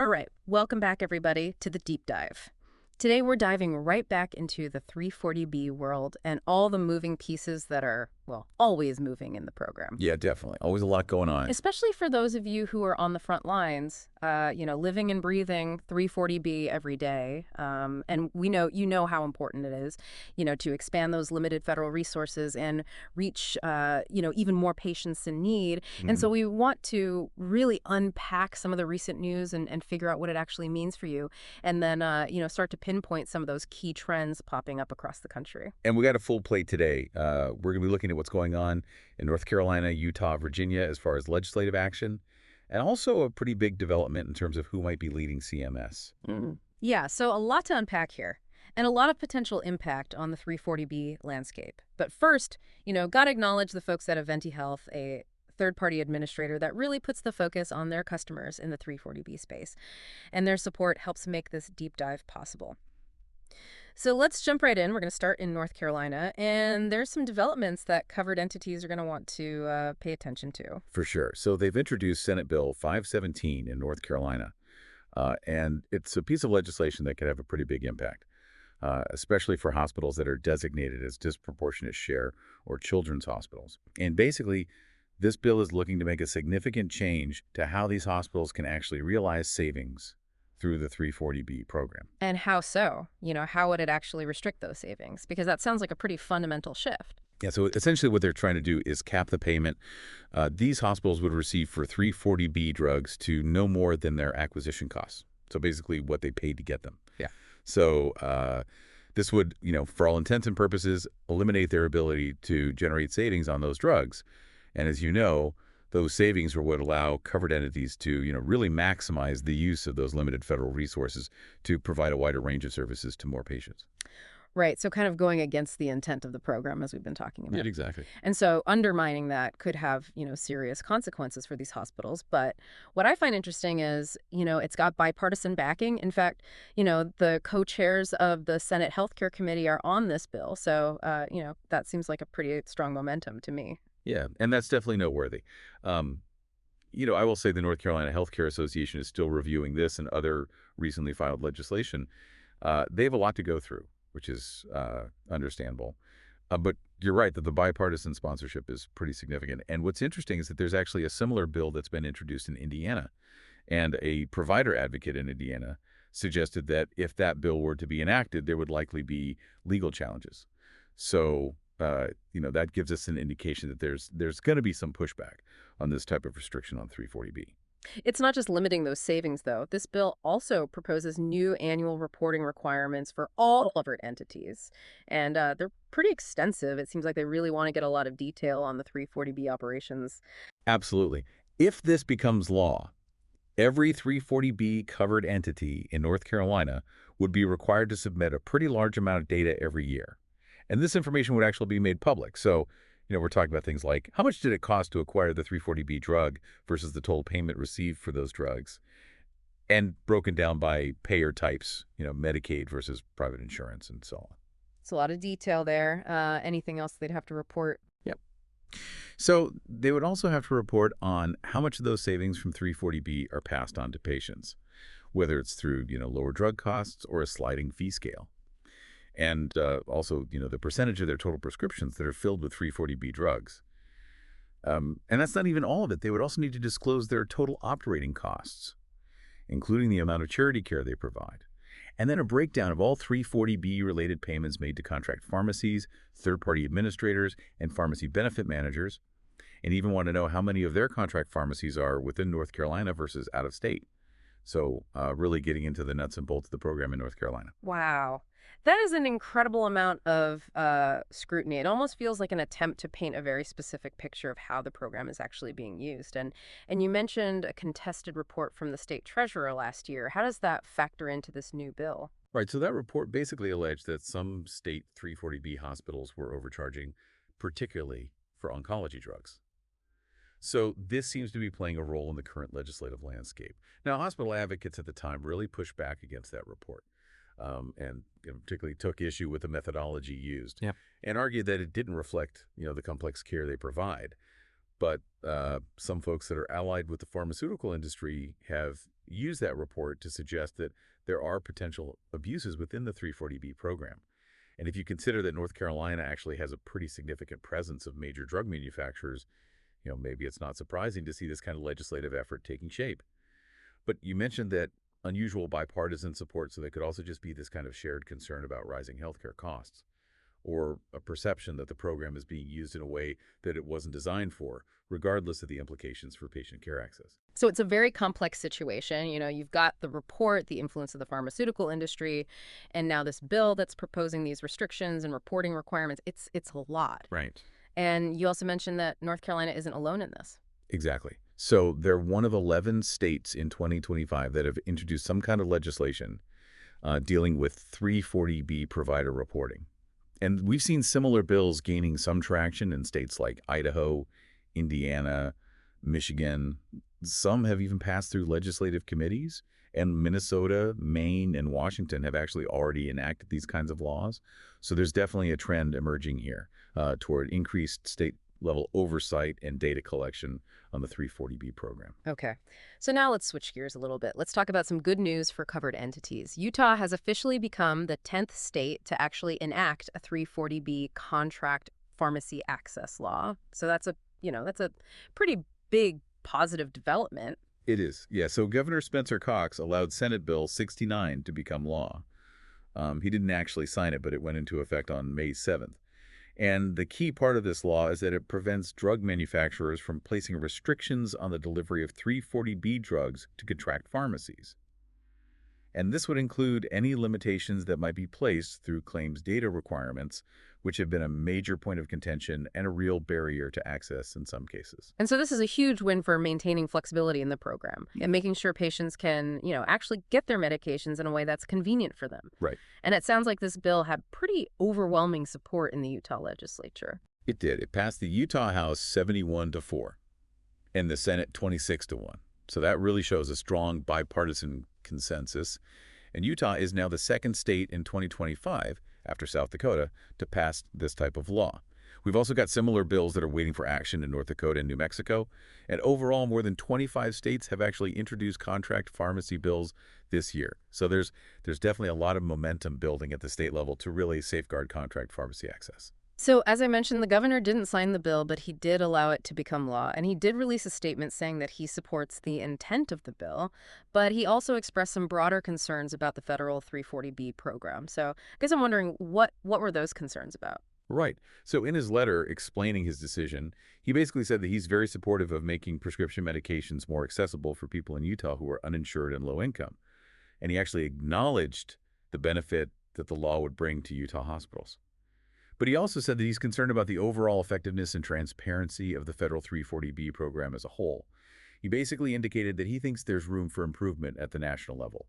All right, welcome back everybody to the deep dive. Today we're diving right back into the 340B world and all the moving pieces that are, well, always moving in the program. Yeah, definitely. Always a lot going on. Especially for those of you who are on the front lines, living and breathing 340B every day. And we know, how important it is, to expand those limited federal resources and reach, even more patients in need. And so we want to really unpack some of the recent news and figure out what it actually means for you. And then, start to pinpoint some of those key trends popping up across the country. And we got a full plate today. We're going to be looking at what's going on in North Carolina, Utah, Virginia, as far as legislative action, and also a pretty big development in terms of who might be leading CMS. Yeah, so a lot to unpack here, and a lot of potential impact on the 340B landscape. But first, got to acknowledge the folks at Aventi Health, a third-party administrator that really puts the focus on their customers in the 340B space, and their support helps make this deep dive possible. So let's jump right in. We're going to start in North Carolina, and there's some developments that covered entities are going to want to pay attention to. For sure. So they've introduced Senate Bill 517 in North Carolina, and it's a piece of legislation that could have a pretty big impact, especially for hospitals that are designated as disproportionate share or children's hospitals. And basically, this bill is looking to make a significant change to how these hospitals can actually realize savings through the 340B program. And how so? How would it actually restrict those savings? Because that sounds like a pretty fundamental shift. Yeah, so essentially what they're trying to do is cap the payment these hospitals would receive for 340B drugs to no more than their acquisition costs. So basically what they paid to get them. Yeah. So this would, for all intents and purposes, eliminate their ability to generate savings on those drugs. And as you know, those savings are what allow covered entities to, really maximize the use of those limited federal resources to provide a wider range of services to more patients. Right, so kind of going against the intent of the program, as we've been talking about. Yeah, exactly. And so undermining that could have, serious consequences for these hospitals. But what I find interesting is, it's got bipartisan backing. In fact, the co-chairs of the Senate Healthcare Committee are on this bill. So, that seems like a pretty strong momentum to me. Yeah, and that's definitely noteworthy. I will say the North Carolina Healthcare Association is still reviewing this and other recently filed legislation. They have a lot to go through, which is understandable. But you're right that the bipartisan sponsorship is pretty significant. And what's interesting is that there's actually a similar bill that's been introduced in Indiana. And a provider advocate in Indiana suggested that if that bill were to be enacted, there would likely be legal challenges. So that gives us an indication that there's going to be some pushback on this type of restriction on 340B. It's not just limiting those savings, though. This bill also proposes new annual reporting requirements for all covered entities. And they're pretty extensive. It seems like they really want to get a lot of detail on the 340B operations. Absolutely. If this becomes law, every 340B covered entity in North Carolina would be required to submit a pretty large amount of data every year. And this information would actually be made public. So, we're talking about things like how much did it cost to acquire the 340B drug versus the total payment received for those drugs, and broken down by payer types, Medicaid versus private insurance and so on. It's a lot of detail there. Anything else they'd have to report? Yep. So they would also have to report on how much of those savings from 340B are passed on to patients, whether it's through, lower drug costs or a sliding fee scale. And also, the percentage of their total prescriptions that are filled with 340B drugs. And that's not even all of it. They would also need to disclose their total operating costs, including the amount of charity care they provide. And then a breakdown of all 340B-related payments made to contract pharmacies, third-party administrators, and pharmacy benefit managers, and even want to know how many of their contract pharmacies are within North Carolina versus out of state. So really getting into the nuts and bolts of the program in North Carolina. Wow. That is an incredible amount of scrutiny. It almost feels like an attempt to paint a very specific picture of how the program is actually being used. And you mentioned a contested report from the state treasurer last year. How does that factor into this new bill? Right, so that report basically alleged that some state 340B hospitals were overcharging, particularly for oncology drugs. So this seems to be playing a role in the current legislative landscape. Now, hospital advocates at the time really pushed back against that report. And particularly took issue with the methodology used, Yep. and argued that it didn't reflect, the complex care they provide. But some folks that are allied with the pharmaceutical industry have used that report to suggest that there are potential abuses within the 340B program. And if you consider that North Carolina actually has a pretty significant presence of major drug manufacturers, maybe it's not surprising to see this kind of legislative effort taking shape. But you mentioned that unusual bipartisan support, so there could also just be this kind of shared concern about rising healthcare costs, or a perception that the program is being used in a way that it wasn't designed for, regardless of the implications for patient care access. So it's a very complex situation. You've got the report, the influence of the pharmaceutical industry, and now this bill that's proposing these restrictions and reporting requirements. It's a lot. Right. And you also mentioned that North Carolina isn't alone in this. Exactly. So they're one of 11 states in 2025 that have introduced some kind of legislation dealing with 340B provider reporting. And we've seen similar bills gaining some traction in states like Idaho, Indiana, Michigan. Some have even passed through legislative committees, and Minnesota, Maine, and Washington have actually already enacted these kinds of laws. So there's definitely a trend emerging here toward increased state-level oversight and data collection on the 340B program. Okay. So now let's switch gears a little bit. Let's talk about some good news for covered entities. Utah has officially become the 10th state to actually enact a 340B contract pharmacy access law. So that's a pretty big positive development. It is, yeah. So Governor Spencer Cox allowed Senate Bill 69 to become law. He didn't actually sign it, but it went into effect on May 7th. And the key part of this law is that it prevents drug manufacturers from placing restrictions on the delivery of 340B drugs to contract pharmacies. And this would include any limitations that might be placed through claims data requirements, which have been a major point of contention and a real barrier to access in some cases. And so this is a huge win for maintaining flexibility in the program and making sure patients can, actually get their medications in a way that's convenient for them. Right. And it sounds like this bill had pretty overwhelming support in the Utah legislature. It did. It passed the Utah House 71-4 and the Senate 26-1. So that really shows a strong bipartisan consensus. And Utah is now the second state in 2025, after South Dakota, to pass this type of law. We've also got similar bills that are waiting for action in North Dakota and New Mexico. And overall, more than 25 states have actually introduced contract pharmacy bills this year. So there's definitely a lot of momentum building at the state level to really safeguard contract pharmacy access. So, as I mentioned, the governor didn't sign the bill, but he did allow it to become law. And he did release a statement saying that he supports the intent of the bill, but he also expressed some broader concerns about the federal 340B program. So, I guess I'm wondering, what were those concerns about? Right. So in his letter explaining his decision, he basically said that he's very supportive of making prescription medications more accessible for people in Utah who are uninsured and low income. And he actually acknowledged the benefit that the law would bring to Utah hospitals. But he also said that he's concerned about the overall effectiveness and transparency of the federal 340B program as a whole. He basically indicated that he thinks there's room for improvement at the national level.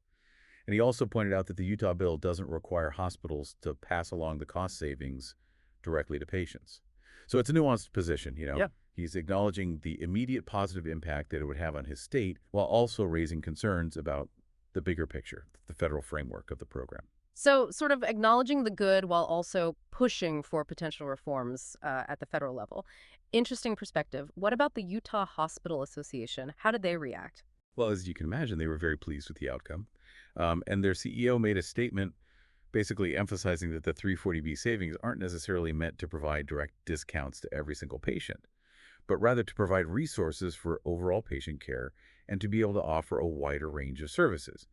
And he also pointed out that the Utah bill doesn't require hospitals to pass along the cost savings directly to patients. So it's a nuanced position, Yeah. He's acknowledging the immediate positive impact that it would have on his state while also raising concerns about the bigger picture, the federal framework of the program. So, sort of acknowledging the good while also pushing for potential reforms at the federal level. Interesting perspective. What about the Utah Hospital Association? How did they react? Well, as you can imagine, they were very pleased with the outcome. And their CEO made a statement basically emphasizing that the 340B savings aren't necessarily meant to provide direct discounts to every single patient, but rather to provide resources for overall patient care and to be able to offer a wider range of services.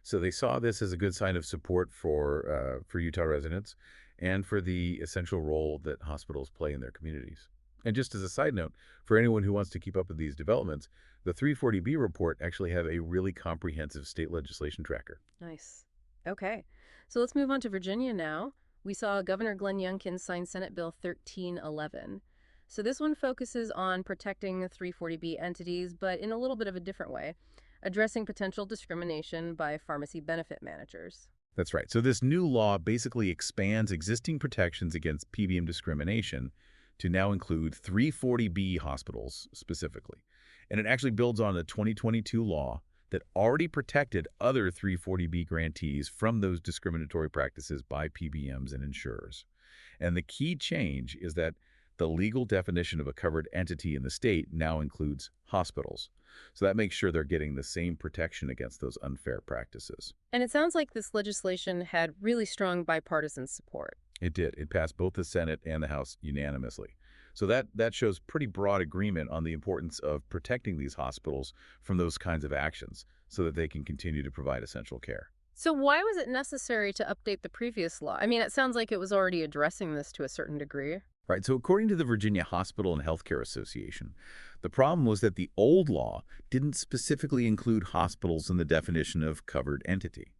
So they saw this as a good sign of support for Utah residents and for the essential role that hospitals play in their communities. And just as a side note, for anyone who wants to keep up with these developments, the 340B report actually have a really comprehensive state legislation tracker. Nice. Okay. So let's move on to Virginia now. We saw Governor Glenn Youngkin sign Senate Bill 1311. So this one focuses on protecting 340B entities, but in a little bit of a different way, addressing potential discrimination by pharmacy benefit managers. That's right. So this new law basically expands existing protections against PBM discrimination to now include 340B hospitals specifically. And it actually builds on a 2022 law that already protected other 340B grantees from those discriminatory practices by PBMs and insurers. And the key change is that the legal definition of a covered entity in the state now includes hospitals. So that makes sure they're getting the same protection against those unfair practices. And it sounds like this legislation had really strong bipartisan support. It did. It passed both the Senate and the House unanimously. So that shows pretty broad agreement on the importance of protecting these hospitals from those kinds of actions so that they can continue to provide essential care. So why was it necessary to update the previous law? I mean, it sounds like it was already addressing this to a certain degree. Right. So according to the Virginia Hospital and Healthcare Association, the problem was that the old law didn't specifically include hospitals in the definition of covered entity.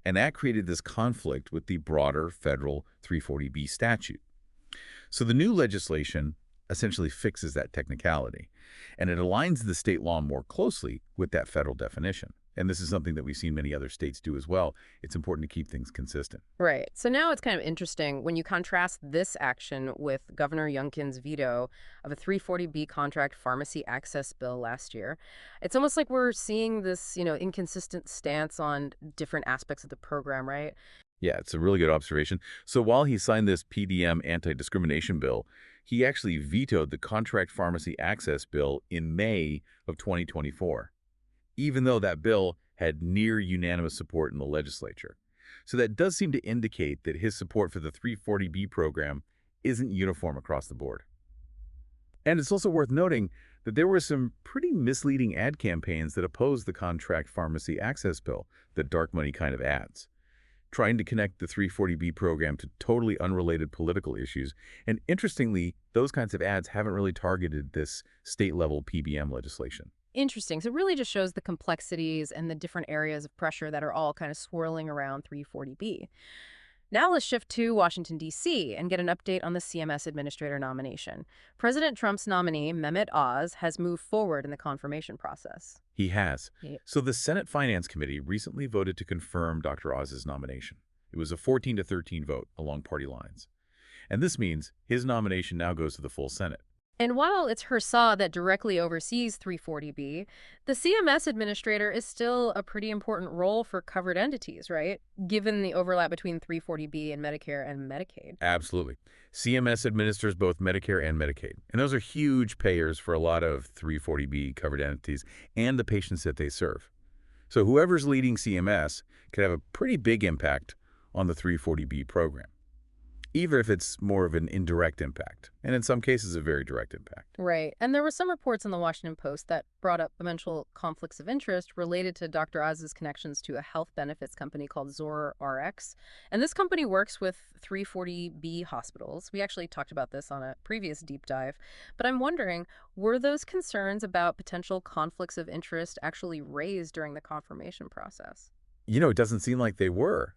And that created this conflict with the broader federal 340B statute. So the new legislation essentially fixes that technicality, and it aligns the state law more closely with that federal definition. And this is something that we've seen many other states do as well. It's important to keep things consistent. Right. So now it's kind of interesting when you contrast this action with Governor Youngkin's veto of a 340B contract pharmacy access bill last year. It's almost like we're seeing this, inconsistent stance on different aspects of the program, right? Yeah, it's a really good observation. So while he signed this PDM anti-discrimination bill, he actually vetoed the contract pharmacy access bill in May of 2024. Even though that bill had near unanimous support in the legislature. So that does seem to indicate that his support for the 340B program isn't uniform across the board. And it's also worth noting that there were some pretty misleading ad campaigns that opposed the contract pharmacy access bill, the dark money kind of ads, trying to connect the 340B program to totally unrelated political issues. And interestingly, those kinds of ads haven't really targeted this state-level PBM legislation. Interesting. So it really just shows the complexities and the different areas of pressure that are all kind of swirling around 340B. Now let's shift to Washington, D.C. and get an update on the CMS Administrator nomination. President Trump's nominee, Mehmet Oz, has moved forward in the confirmation process. He has. Yeah. So the Senate Finance Committee recently voted to confirm Dr. Oz's nomination. It was a 14-13 vote along party lines. And this means his nomination now goes to the full Senate. And while it's HRSA that directly oversees 340B, the CMS Administrator is still a pretty important role for covered entities, right? Given the overlap between 340B and Medicare and Medicaid. Absolutely. CMS administers both Medicare and Medicaid. And those are huge payers for a lot of 340B covered entities and the patients that they serve. So whoever's leading CMS could have a pretty big impact on the 340B program, even if it's more of an indirect impact, and in some cases a very direct impact. Right. And there were some reports in the Washington Post that brought up potential conflicts of interest related to Dr. Oz's connections to a health benefits company called ZorRx. And this company works with 340B hospitals. We actually talked about this on a previous deep dive. But I'm wondering, were those concerns about potential conflicts of interest actually raised during the confirmation process? It doesn't seem like they were.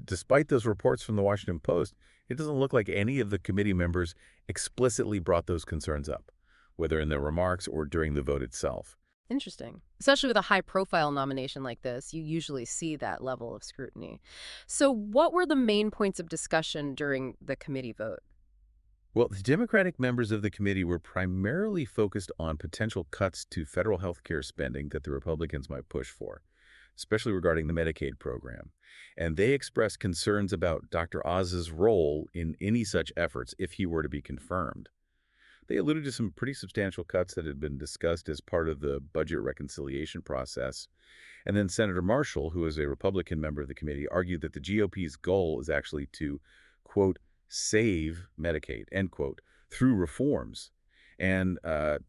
Despite those reports from the Washington Post, it doesn't look like any of the committee members explicitly brought those concerns up, whether in their remarks or during the vote itself. Interesting. Especially with a high-profile nomination like this, you usually see that level of scrutiny. So what were the main points of discussion during the committee vote? Well, the Democratic members of the committee were primarily focused on potential cuts to federal health care spending that the Republicans might push for, especially regarding the Medicaid program. And they expressed concerns about Dr. Oz's role in any such efforts if he were to be confirmed. They alluded to some pretty substantial cuts that had been discussed as part of the budget reconciliation process. And then Senator Marshall, who is a Republican member of the committee, argued that the GOP's goal is actually to, quote, save Medicaid, end quote, through reforms. And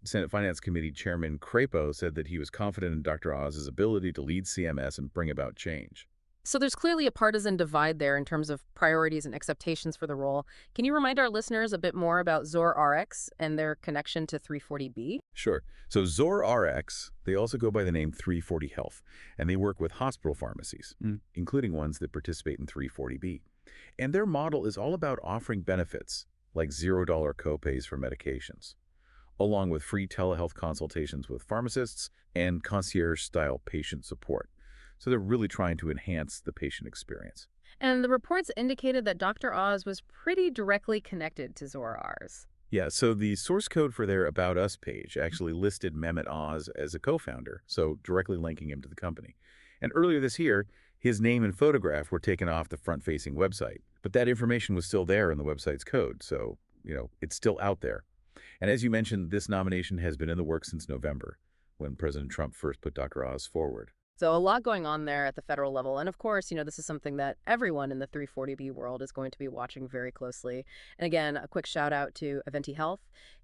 Senate Finance Committee Chairman Crapo said that he was confident in Dr. Oz's ability to lead CMS and bring about change. So there's clearly a partisan divide there in terms of priorities and acceptations for the role. Can you remind our listeners a bit more about ZorRx and their connection to 340B? Sure. So ZorRx, they also go by the name 340 Health, and they work with hospital pharmacies, including ones that participate in 340B. And their model is all about offering benefits like $0 copays for medications, along with free telehealth consultations with pharmacists and concierge-style patient support. So they're really trying to enhance the patient experience. And the reports indicated that Dr. Oz was pretty directly connected to ZorRx. Yeah, so the source code for their About Us page actually listed Mehmet Oz as a co-founder, so directly linking him to the company. And earlier this year, his name and photograph were taken off the front-facing website. But that information was still there in the website's code, so it's still out there. And as you mentioned, this nomination has been in the works since November, when President Trump first put Dr. Oz forward. So a lot going on there at the federal level. And of course, this is something that everyone in the 340B world is going to be watching very closely. And again, a quick shout out to Aventi Health,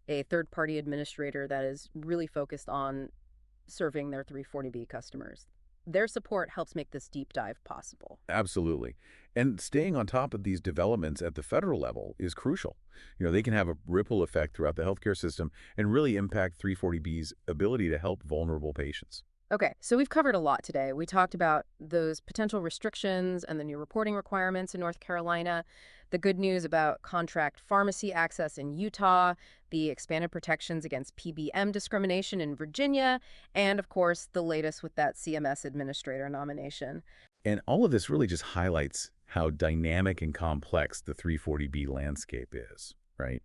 a third-party administrator that is really focused on serving their 340B customers. Their support helps make this deep dive possible. Absolutely. And staying on top of these developments at the federal level is crucial. They can have a ripple effect throughout the healthcare system and really impact 340B's ability to help vulnerable patients. Okay, so we've covered a lot today. We talked about those potential restrictions and the new reporting requirements in North Carolina, the good news about contract pharmacy access in Utah, the expanded protections against PBM discrimination in Virginia, and of course, the latest with that CMS Administrator nomination. And all of this really just highlights how dynamic and complex the 340B landscape is, right?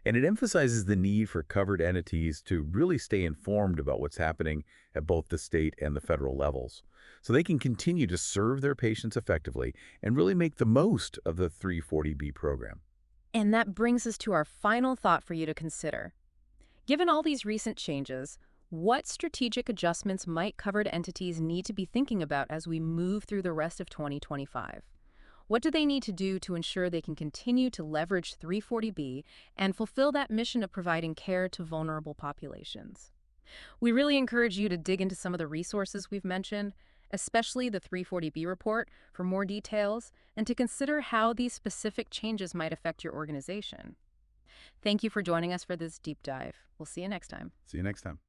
And it emphasizes the need for covered entities to really stay informed about what's happening at both the state and the federal levels, so they can continue to serve their patients effectively and really make the most of the 340B program. And that brings us to our final thought for you to consider. Given all these recent changes, what strategic adjustments might covered entities need to be thinking about as we move through the rest of 2025? What do they need to do to ensure they can continue to leverage 340B and fulfill that mission of providing care to vulnerable populations? We really encourage you to dig into some of the resources we've mentioned, especially the 340B report, for more details and to consider how these specific changes might affect your organization. Thank you for joining us for this deep dive. We'll see you next time. See you next time.